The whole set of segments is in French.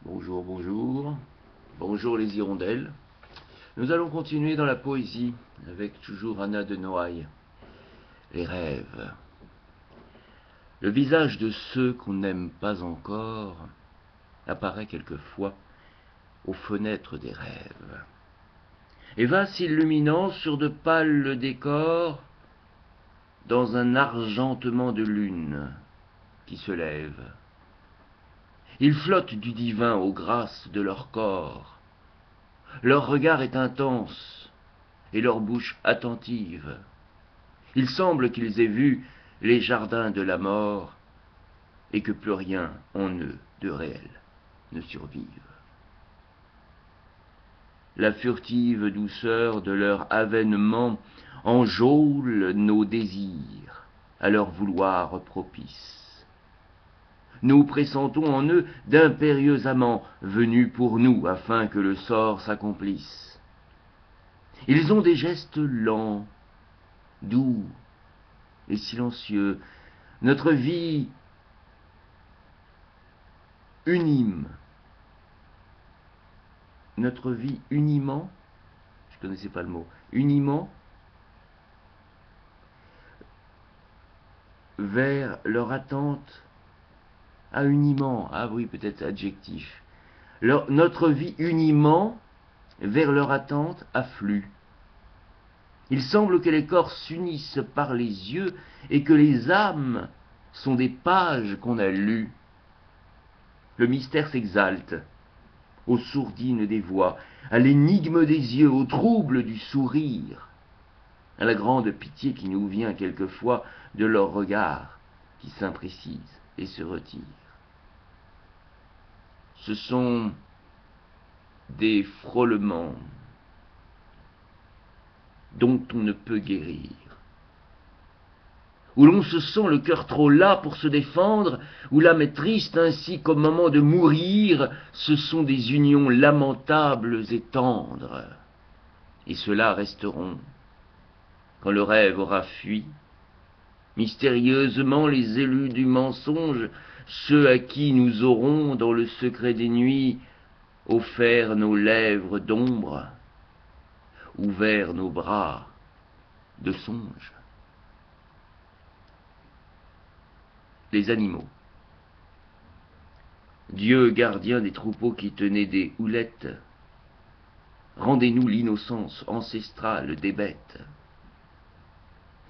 Bonjour, bonjour. Bonjour les hirondelles. Nous allons continuer dans la poésie avec toujours Anna de Noailles. Les rêves. Le visage de ceux qu'on n'aime pas encore apparaît quelquefois aux fenêtres des rêves et va s'illuminant sur de pâles décors dans un argentement de lune qui se lève. Ils flottent du divin aux grâces de leur corps. Leur regard est intense et leur bouche attentive. Il semble qu'ils aient vu les jardins de la mort et que plus rien en eux de réel ne survive. La furtive douceur de leur avènement enjôle nos désirs à leur vouloir propice. Nous pressentons en eux d'impérieux amants venus pour nous afin que le sort s'accomplisse. Ils ont des gestes lents, doux et silencieux. Notre vie unime. Notre vie uniment, je ne connaissais pas le mot, uniment vers leur attente, uniment, ah oui, peut-être adjectif. Notre vie uniment vers leur attente afflue. Il semble que les corps s'unissent par les yeux et que les âmes sont des pages qu'on a lues. Le mystère s'exalte aux sourdines des voix, à l'énigme des yeux, au trouble du sourire, à la grande pitié qui nous vient quelquefois de leur regard qui s'imprécise et se retire. Ce sont des frôlements dont on ne peut guérir, où l'on se sent le cœur trop las pour se défendre, où l'âme est triste ainsi qu'au moment de mourir. Ce sont des unions lamentables et tendres, et ceux-là resteront quand le rêve aura fui. Mystérieusement les élus du mensonge, ceux à qui nous aurons, dans le secret des nuits, offert nos lèvres d'ombre, ouvert nos bras de songe. Les animaux. Dieu gardien des troupeaux qui tenaient des houlettes, rendez-nous l'innocence ancestrale des bêtes.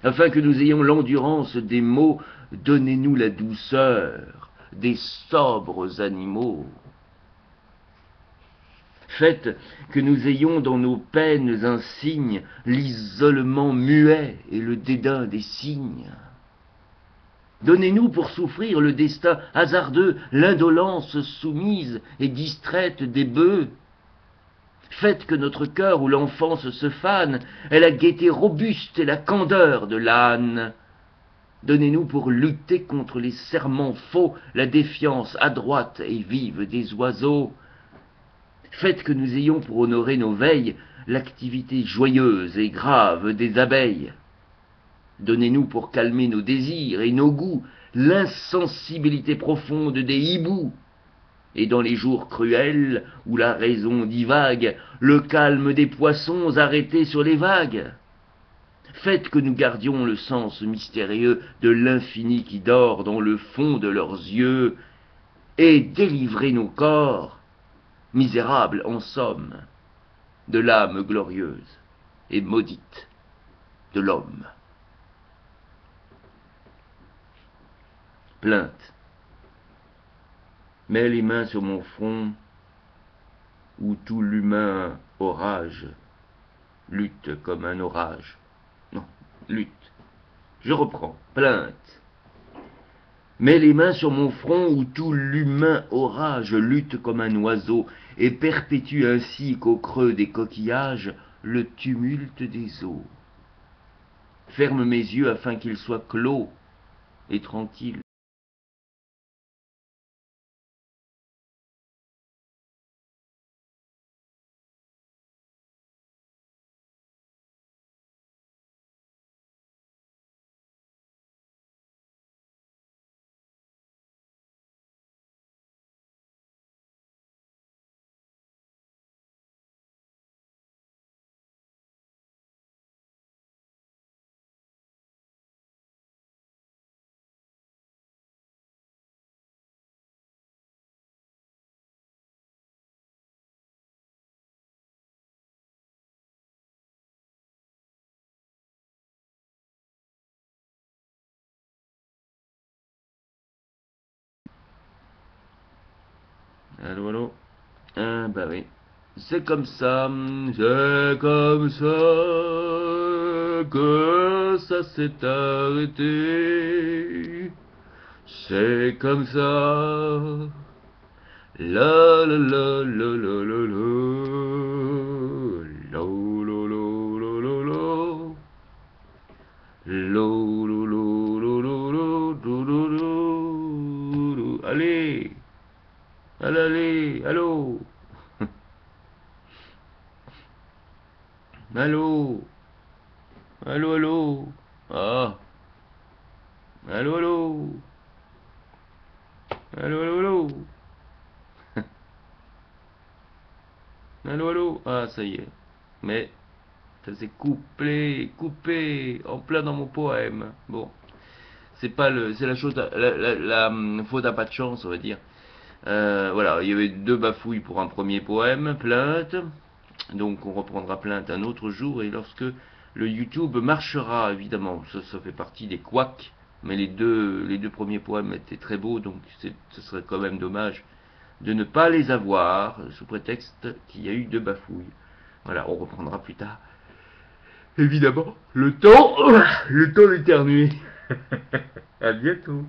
Afin que nous ayons l'endurance des mots, donnez-nous la douceur des sobres animaux. Faites que nous ayons dans nos peines un signe, l'isolement muet et le dédain des cygnes. Donnez-nous pour souffrir le destin hasardeux, l'indolence soumise et distraite des bœufs. Faites que notre cœur où l'enfance se fane ait la gaieté robuste et la candeur de l'âne. Donnez-nous pour lutter contre les serments faux la défiance adroite et vive des oiseaux. Faites que nous ayons pour honorer nos veilles l'activité joyeuse et grave des abeilles. Donnez-nous pour calmer nos désirs et nos goûts l'insensibilité profonde des hiboux. Et dans les jours cruels où la raison divague, le calme des poissons arrêtés sur les vagues. Faites que nous gardions le sens mystérieux de l'infini qui dort dans le fond de leurs yeux, et délivrez nos corps, misérables en somme, de l'âme glorieuse et maudite de l'homme. Plainte. Mets les mains sur mon front, où tout l'humain orage lutte comme un orage. Non, lutte. Je reprends. Plainte. Mets les mains sur mon front, où tout l'humain orage lutte comme un oiseau, et perpétue ainsi qu'au creux des coquillages le tumulte des eaux. Ferme mes yeux afin qu'ils soient clos et tranquilles. Allô, allô. Ah, bah oui. C'est comme ça que ça s'est arrêté. C'est comme ça. La la la la la la la. La la la la la la. Lo, lo, lo, lo, lo, lo, lo, lo, lo, lo. Allez, allez, allez, allô, allô, allô, allô, ah, allô, allô, allô, allô, allô, allô, allô, ah, ça y est, mais ça s'est coupé, coupé, en plein dans mon poème. Bon, c'est pas le, c'est la chose, la faute à pas de chance, on va dire. Voilà, il y avait deux bafouilles pour un premier poème, plainte. Donc on reprendra plainte un autre jour et lorsque le YouTube marchera, évidemment, ça fait partie des couacs, mais les deux premiers poèmes étaient très beaux, donc ce serait quand même dommage de ne pas les avoir sous prétexte qu'il y a eu deux bafouilles. Voilà, on reprendra plus tard. Évidemment, le temps d'éternuer. À bientôt.